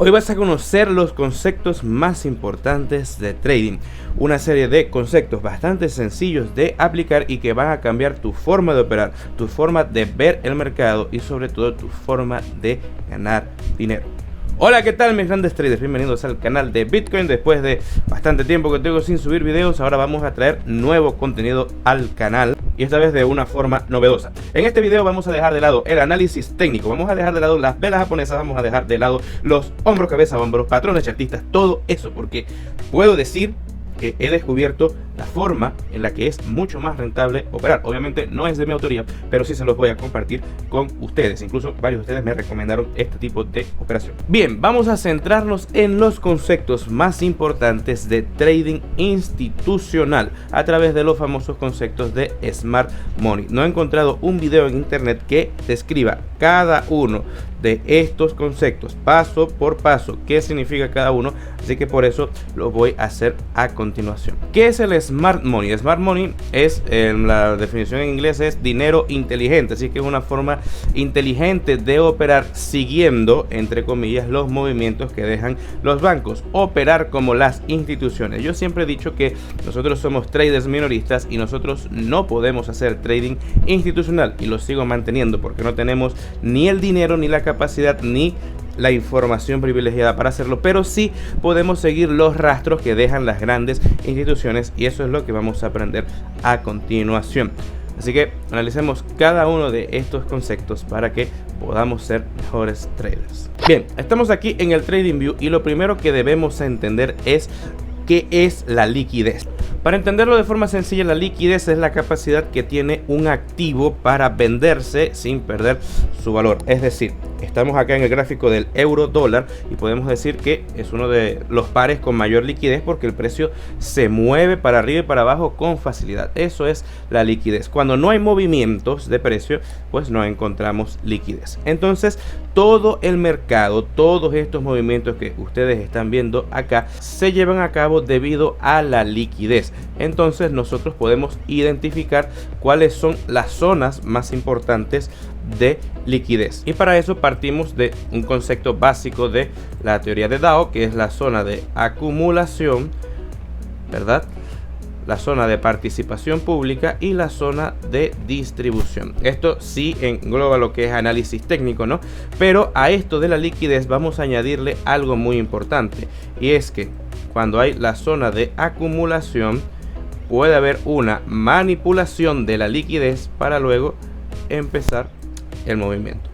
Hoy vas a conocer los conceptos más importantes de trading, una serie de conceptos bastante sencillos de aplicar y que van a cambiar tu forma de operar, tu forma de ver el mercado y sobre todo tu forma de ganar dinero. Hola, ¿qué tal mis grandes traders? Bienvenidos al canal de Bitcoin. Después de bastante tiempo que tengo sin subir videos, ahora vamos a traer nuevo contenido al canal y esta vez de una forma novedosa. En este video vamos a dejar de lado el análisis técnico, vamos a dejar de lado las velas japonesas, vamos a dejar de lado los hombros, cabeza, hombros, patrones chartistas, todo eso, porque puedo decir que he descubierto la forma en la que es mucho más rentable operar. Obviamente no es de mi autoría, pero sí se los voy a compartir con ustedes. Incluso varios de ustedes me recomendaron este tipo de operación. Bien, vamos a centrarnos en los conceptos más importantes de trading institucional a través de los famosos conceptos de Smart Money. No he encontrado un video en internet que describa cada uno de estos conceptos paso por paso, qué significa cada uno, así que por eso lo voy a hacer a continuación. ¿Qué es el Smart Money? Smart Money es, la definición en inglés es dinero inteligente, así que es una forma inteligente de operar siguiendo, entre comillas, los movimientos que dejan los bancos, operar como las instituciones. Yo siempre he dicho que nosotros somos traders minoristas y nosotros no podemos hacer trading institucional, y lo sigo manteniendo porque no tenemos ni el dinero, ni la capacidad, ni la información privilegiada para hacerlo, pero sí podemos seguir los rastros que dejan las grandes instituciones, y eso es lo que vamos a aprender a continuación. Así que analicemos cada uno de estos conceptos para que podamos ser mejores traders. Bien, estamos aquí en el TradingView y lo primero que debemos entender es qué es la liquidez. Para entenderlo de forma sencilla, la liquidez es la capacidad que tiene un activo para venderse sin perder su valor. Es decir, estamos acá en el gráfico del euro dólar y podemos decir que es uno de los pares con mayor liquidez porque el precio se mueve para arriba y para abajo con facilidad. Eso es la liquidez. Cuando no hay movimientos de precio, pues no encontramos liquidez. Entonces, todo el mercado, todos estos movimientos que ustedes están viendo acá, se llevan a cabo debido a la liquidez. Entonces nosotros podemos identificar cuáles son las zonas más importantes de liquidez, y para eso partimos de un concepto básico de la teoría de Dow, que es la zona de acumulación, ¿verdad?, la zona de participación pública y la zona de distribución. Esto sí engloba lo que es análisis técnico, ¿no? Pero a esto de la liquidez vamos a añadirle algo muy importante, y es que cuando hay la zona de acumulación puede haber una manipulación de la liquidez para luego empezar el movimiento.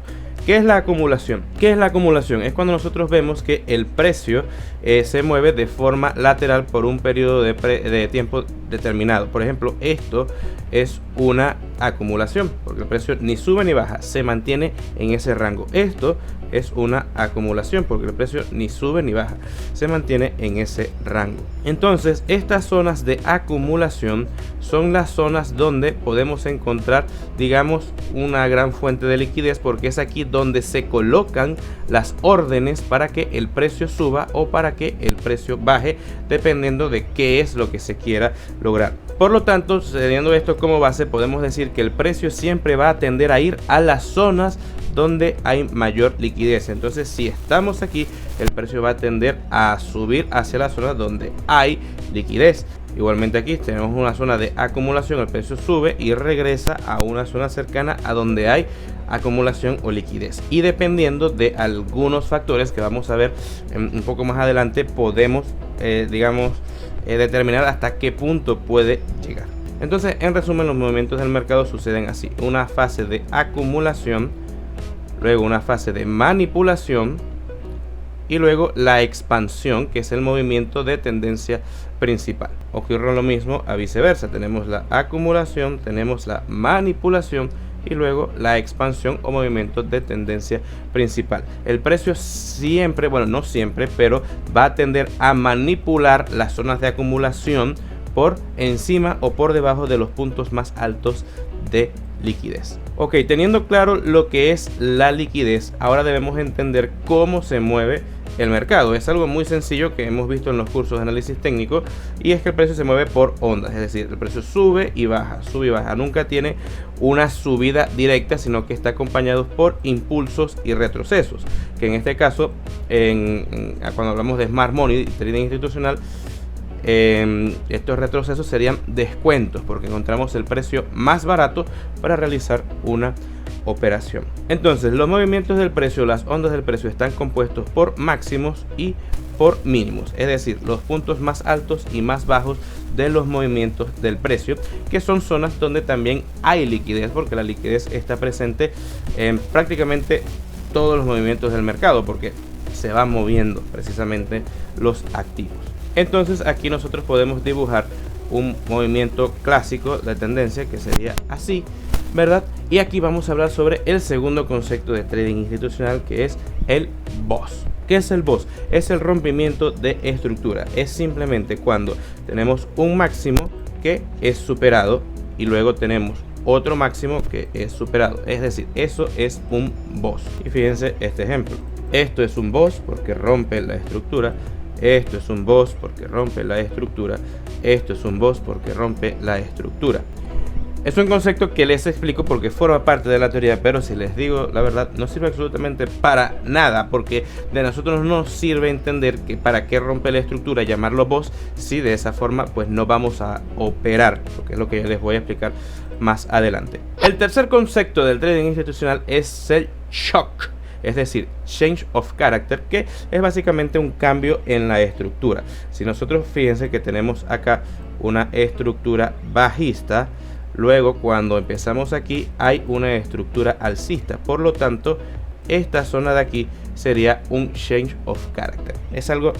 ¿Qué es la acumulación? ¿Qué es la acumulación? Es cuando nosotros vemos que el precio se mueve de forma lateral por un periodo de tiempo determinado. Por ejemplo, esto es una acumulación porque el precio ni sube ni baja, se mantiene en ese rango. Esto es una acumulación porque el precio ni sube ni baja, se mantiene en ese rango. Entonces, estas zonas de acumulación son las zonas donde podemos encontrar, digamos, una gran fuente de liquidez, porque es aquí donde se colocan las órdenes para que el precio suba o para que el precio baje, dependiendo de qué es lo que se quiera lograr. Por lo tanto, teniendo esto como base, podemos decir que el precio siempre va a tender a ir a las zonas donde hay mayor liquidez. Entonces, si estamos aquí, el precio va a tender a subir hacia la zona donde hay liquidez. Igualmente aquí tenemos una zona de acumulación, el precio sube y regresa a una zona cercana a donde hay acumulación o liquidez, y dependiendo de algunos factores que vamos a ver un poco más adelante, podemos determinar hasta qué punto puede llegar. Entonces, en resumen, los movimientos del mercado suceden así: una fase de acumulación, luego una fase de manipulación y luego la expansión, que es el movimiento de tendencia principal. Ocurre lo mismo a viceversa: tenemos la acumulación, tenemos la manipulación y luego la expansión o movimiento de tendencia principal. El precio siempre, bueno, no siempre, pero va a tender a manipular las zonas de acumulación por encima o por debajo de los puntos más altos de liquidez. Ok, teniendo claro lo que es la liquidez, ahora debemos entender cómo se mueve el mercado. Es algo muy sencillo que hemos visto en los cursos de análisis técnico, y es que el precio se mueve por ondas, es decir, el precio sube y baja, nunca tiene una subida directa, sino que está acompañado por impulsos y retrocesos, que en este caso, cuando hablamos de Smart Money y trading institucional, estos retrocesos serían descuentos, porque encontramos el precio más barato para realizar una operación. Entonces, los movimientos del precio, las ondas del precio, están compuestos por máximos y por mínimos, es decir, los puntos más altos y más bajos de los movimientos del precio, que son zonas donde también hay liquidez, porque la liquidez está presente en prácticamente todos los movimientos del mercado, porque se van moviendo precisamente los activos. Entonces aquí nosotros podemos dibujar un movimiento clásico de tendencia que sería así, ¿verdad? Y aquí vamos a hablar sobre el segundo concepto de trading institucional, que es el BOS. ¿Qué es el BOS? Es el rompimiento de estructura. Es simplemente cuando tenemos un máximo que es superado y luego tenemos otro máximo que es superado. Es decir, eso es un BOS. Y fíjense este ejemplo. Esto es un BOS porque rompe la estructura. Esto es un BOS porque rompe la estructura. Esto es un BOS porque rompe la estructura. Es un concepto que les explico porque forma parte de la teoría, pero si les digo la verdad, no sirve absolutamente para nada, porque de nosotros no nos sirve entender que para qué rompe la estructura, llamarlo BOS, si de esa forma pues no vamos a operar, porque es lo que yo les voy a explicar más adelante. El tercer concepto del trading institucional es el shock, es decir, change of character, que es básicamente un cambio en la estructura. Si nosotros, fíjense que tenemos acá una estructura bajista, luego cuando empezamos aquí hay una estructura alcista, por lo tanto esta zona de aquí sería un change of character. Es algo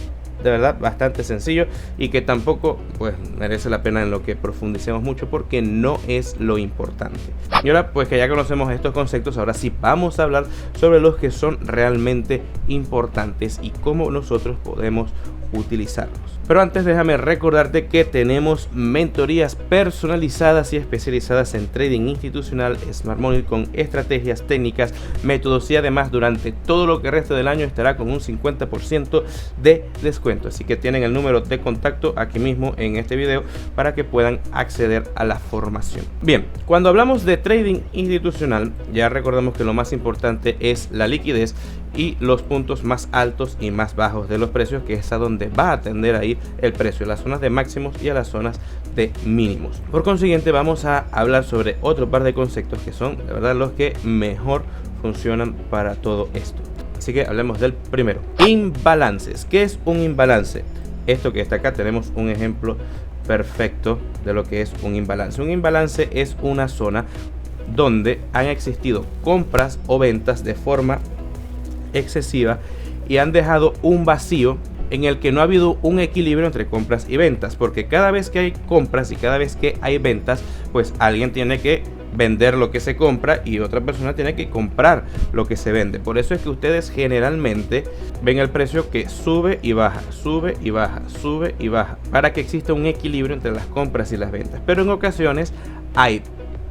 de verdad bastante sencillo y que tampoco pues merece la pena en lo que profundicemos mucho, porque no es lo importante. Y ahora pues que ya conocemos estos conceptos, ahora sí vamos a hablar sobre los que son realmente importantes y cómo nosotros podemos utilizarlos. Pero antes déjame recordarte que tenemos mentorías personalizadas y especializadas en trading institucional, Smart Money, con estrategias, técnicas, métodos, y además durante todo lo que resta del año estará con un 50% de descuento. Así que tienen el número de contacto aquí mismo en este video para que puedan acceder a la formación. Bien, cuando hablamos de trading institucional, ya recordamos que lo más importante es la liquidez y los puntos más altos y más bajos de los precios, que es a donde va a tender a ir el precio, a las zonas de máximos y a las zonas de mínimos. Por consiguiente, vamos a hablar sobre otro par de conceptos que son, la verdad, los que mejor funcionan para todo esto. Así que hablemos del primero. Imbalances. ¿Qué es un imbalance? Esto que está acá, tenemos un ejemplo perfecto de lo que es un imbalance. Un imbalance es una zona donde han existido compras o ventas de forma excesiva y han dejado un vacío en el que no ha habido un equilibrio entre compras y ventas, porque cada vez que hay compras y cada vez que hay ventas, pues alguien tiene que vender lo que se compra y otra persona tiene que comprar lo que se vende. Por eso es que ustedes generalmente ven el precio que sube y baja, sube y baja, sube y baja, para que exista un equilibrio entre las compras y las ventas. Pero en ocasiones hay,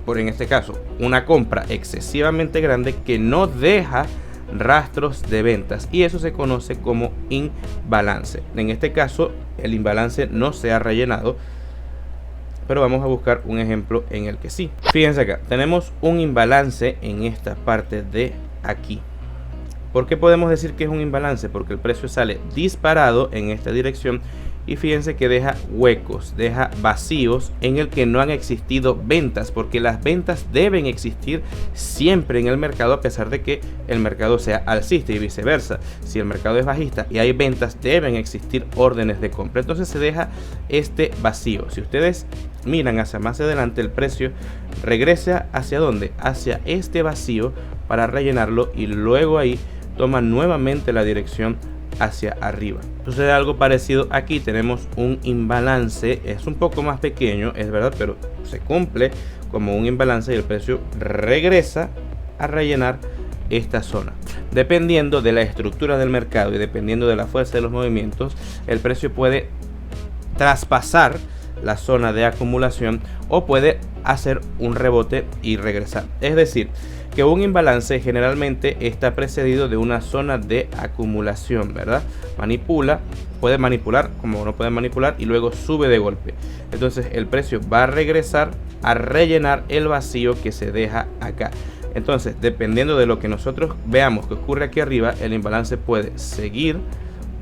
por en este caso, una compra excesivamente grande que no deja rastros de ventas, y eso se conoce como imbalance. En este caso el imbalance no se ha rellenado, pero vamos a buscar un ejemplo en el que sí. Fíjense acá, tenemos un imbalance en esta parte de aquí. ¿Por qué podemos decir que es un imbalance? Porque el precio sale disparado en esta dirección y fíjense que deja huecos, deja vacíos en el que no han existido ventas, porque las ventas deben existir siempre en el mercado, a pesar de que el mercado sea alcista, y viceversa. Si el mercado es bajista y hay ventas, deben existir órdenes de compra. Entonces se deja este vacío. Si ustedes miran hacia más adelante, el precio regresa ¿hacia dónde? Hacia este vacío para rellenarlo, y luego ahí toma nuevamente la dirección hacia arriba. Sucede algo parecido aquí. Tenemos un imbalance, es un poco más pequeño, es verdad, pero se cumple como un imbalance y el precio regresa a rellenar esta zona. Dependiendo de la estructura del mercado y dependiendo de la fuerza de los movimientos, el precio puede traspasar la zona de acumulación o puede hacer un rebote y regresar. Es decir, que un imbalance generalmente está precedido de una zona de acumulación, ¿verdad? Puede manipular como no puede manipular y luego sube de golpe. Entonces el precio va a regresar a rellenar el vacío que se deja acá. Entonces, dependiendo de lo que nosotros veamos que ocurre aquí arriba, el imbalance puede seguir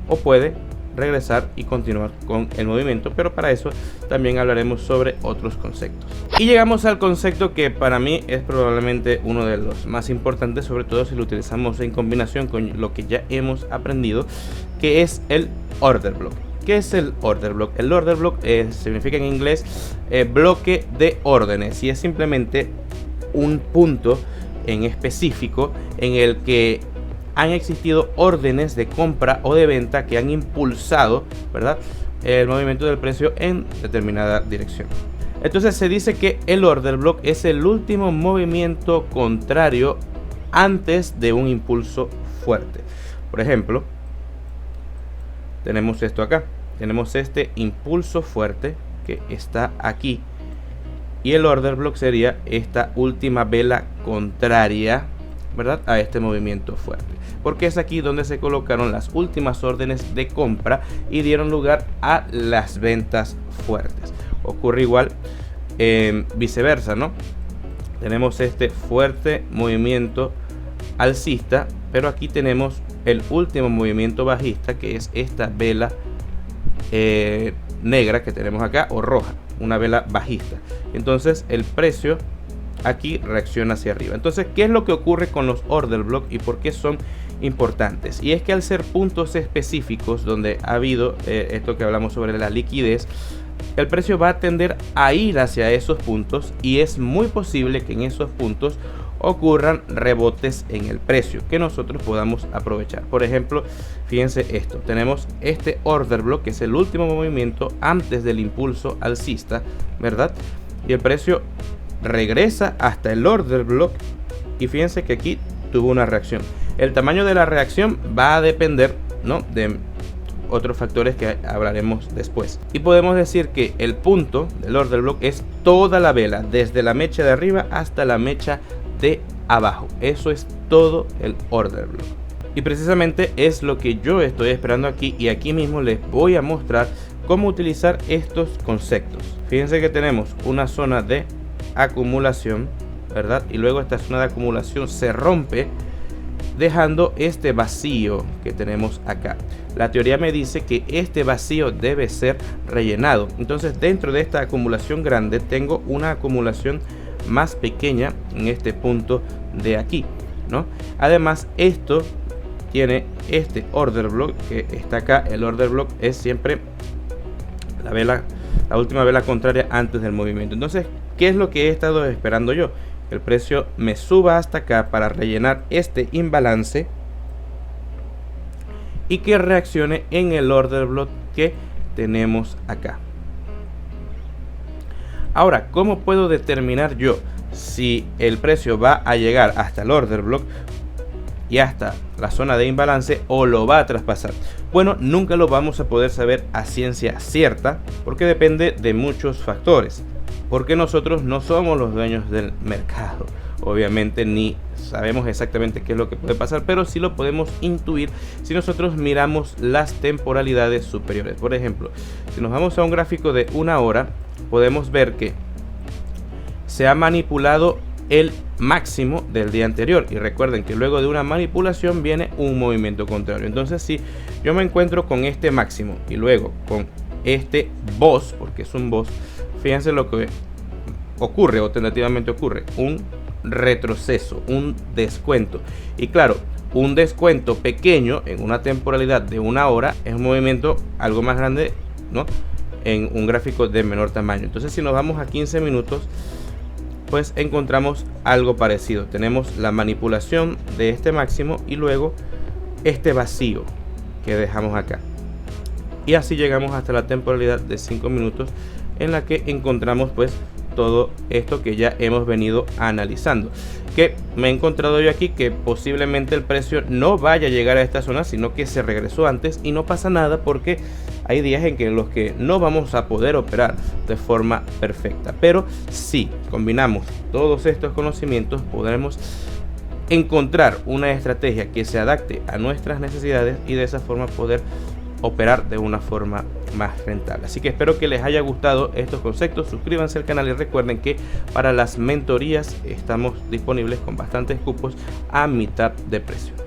o puede regresar y continuar con el movimiento, pero para eso también hablaremos sobre otros conceptos. Y llegamos al concepto que para mí es probablemente uno de los más importantes, sobre todo si lo utilizamos en combinación con lo que ya hemos aprendido, que es el order block. ¿Qué es el order block? El order block significa en inglés bloque de órdenes, y es simplemente un punto en específico en el que han existido órdenes de compra o de venta que han impulsado, ¿verdad?, el movimiento del precio en determinada dirección. Entonces se dice que el order block es el último movimiento contrario antes de un impulso fuerte. Por ejemplo, tenemos esto acá, tenemos este impulso fuerte que está aquí, y el order block sería esta última vela contraria, ¿verdad?, a este movimiento fuerte, porque es aquí donde se colocaron las últimas órdenes de compra y dieron lugar a las ventas fuertes. Ocurre igual viceversa, ¿no? Tenemos este fuerte movimiento alcista, pero aquí tenemos el último movimiento bajista, que es esta vela negra que tenemos acá, o roja, una vela bajista. Entonces el precio aquí reacciona hacia arriba. Entonces, ¿qué es lo que ocurre con los order block y por qué son importantes? Y es que al ser puntos específicos donde ha habido esto que hablamos sobre la liquidez, el precio va a tender a ir hacia esos puntos, y es muy posible que en esos puntos ocurran rebotes en el precio que nosotros podamos aprovechar. Por ejemplo, fíjense esto, tenemos este order block que es el último movimiento antes del impulso alcista, ¿verdad? Y el precio regresa hasta el order block, y fíjense que aquí tuvo una reacción. El tamaño de la reacción va a depender, ¿no?, de otros factores que hablaremos después, y podemos decir que el punto del order block es toda la vela, desde la mecha de arriba hasta la mecha de abajo. Eso es todo el order block, y precisamente es lo que yo estoy esperando aquí, y aquí mismo les voy a mostrar cómo utilizar estos conceptos. Fíjense que tenemos una zona de acumulación, ¿verdad? Y luego esta zona de acumulación se rompe, dejando este vacío que tenemos acá. La teoría me dice que este vacío debe ser rellenado. Entonces, dentro de esta acumulación grande tengo una acumulación más pequeña en este punto de aquí, ¿no? Además, esto tiene este order block que está acá. El order block es siempre la última vela contraria antes del movimiento. Entonces, ¿qué es lo que he estado esperando yo? El precio me suba hasta acá para rellenar este imbalance y que reaccione en el order block que tenemos acá. Ahora, ¿cómo puedo determinar yo si el precio va a llegar hasta el order block y hasta la zona de imbalance o lo va a traspasar? Bueno, nunca lo vamos a poder saber a ciencia cierta, porque depende de muchos factores, porque nosotros no somos los dueños del mercado, obviamente, ni sabemos exactamente qué es lo que puede pasar, pero sí lo podemos intuir si nosotros miramos las temporalidades superiores. Por ejemplo, si nos vamos a un gráfico de una hora, podemos ver que se ha manipulado el máximo del día anterior, y recuerden que luego de una manipulación viene un movimiento contrario. Entonces, si yo me encuentro con este máximo y luego con este boss, porque es un boss, fíjense lo que ocurre, o tentativamente ocurre, un retroceso, un descuento. Y claro, un descuento pequeño en una temporalidad de una hora es un movimiento algo más grande, ¿no?, en un gráfico de menor tamaño. Entonces, si nos vamos a 15 minutos, pues encontramos algo parecido. Tenemos la manipulación de este máximo y luego este vacío que dejamos acá, y así llegamos hasta la temporalidad de 5 minutos, en la que encontramos pues todo esto que ya hemos venido analizando. Que me he encontrado yo aquí que posiblemente el precio no vaya a llegar a esta zona, sino que se regresó antes, y no pasa nada, porque hay días en que los que no vamos a poder operar de forma perfecta, pero si combinamos todos estos conocimientos podremos encontrar una estrategia que se adapte a nuestras necesidades y de esa forma poder operar de una forma más rentable. Así que espero que les haya gustado estos conceptos. Suscríbanse al canal y recuerden que para las mentorías estamos disponibles con bastantes cupos a mitad de precio.